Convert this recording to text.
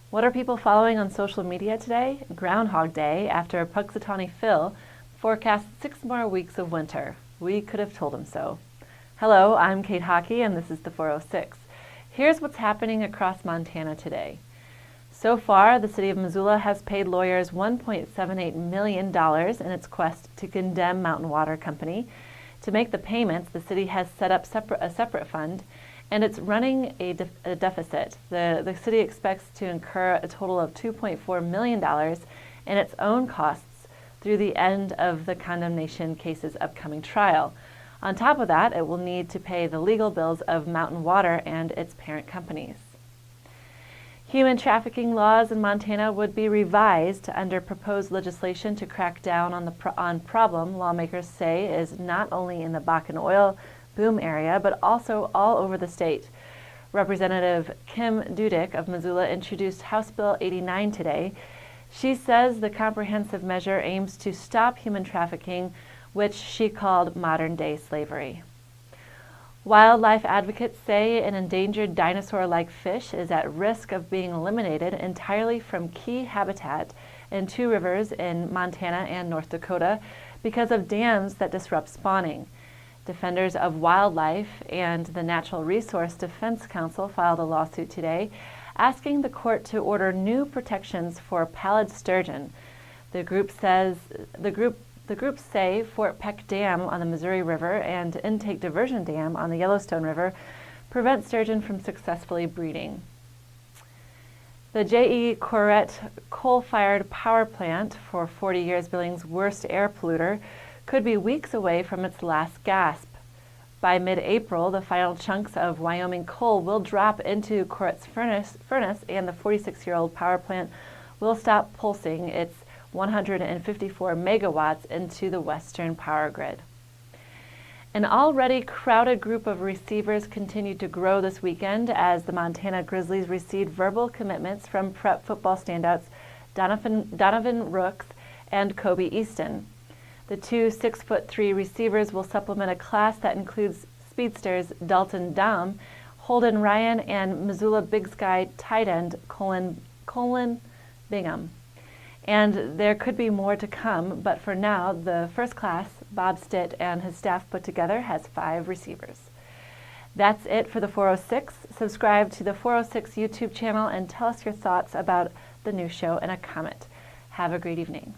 What are people following on social media today? Groundhog Day, after Punxsutawney Phil forecasts 6 more weeks of winter. We could have told him so. Hello, I'm Kate Haake, and this is the 406. Here's what's happening across Montana today. So far, the city of Missoula has paid lawyers $1.78 million in its quest to condemn Mountain Water Company. To make the payments, the city has set up a separate fund, and it's running a deficit. The city expects to incur a total of $2.4 million in its own costs through the end of the condemnation case's upcoming trial. On top of that, it will need to pay the legal bills of Mountain Water and its parent companies. Human trafficking laws in Montana would be revised under proposed legislation to crack down on problem lawmakers say is not only in the Bakken oil boom area, but also all over the state. Representative Kim Dudick of Missoula introduced House Bill 89 today. She says the comprehensive measure aims to stop human trafficking, which she called modern-day slavery. Wildlife advocates say an endangered dinosaur-like fish is at risk of being eliminated entirely from key habitat in 2 rivers in Montana and North Dakota because of dams that disrupt spawning. Defenders of wildlife and the Natural Resource Defense Council filed a lawsuit today asking the court to order new protections for pallid sturgeon. The group say Fort Peck Dam on the Missouri River and Intake Diversion Dam on the Yellowstone River prevent sturgeon from successfully breeding. The J.E. Corrette coal-fired power plant, for 40 years Billings' worst air polluter, could be weeks away from its last gasp. By mid-April, the final chunks of Wyoming coal will drop into Corrette's furnace, and the 46-year-old power plant will stop pulsing its 154 megawatts into the western power grid. An already crowded group of receivers continued to grow this weekend as the Montana Grizzlies received verbal commitments from prep football standouts Donovan Rooks and Kobe Easton. The 2 6'3" receivers will supplement a class that includes speedsters Dalton Dahm, Holden Ryan, and Missoula Big Sky tight end Colin Bingham. And there could be more to come, but for now, the first class, Bob Stitt and his staff put together, has 5 receivers. That's it for the 406. Subscribe to the 406 YouTube channel and tell us your thoughts about the new show in a comment. Have a great evening.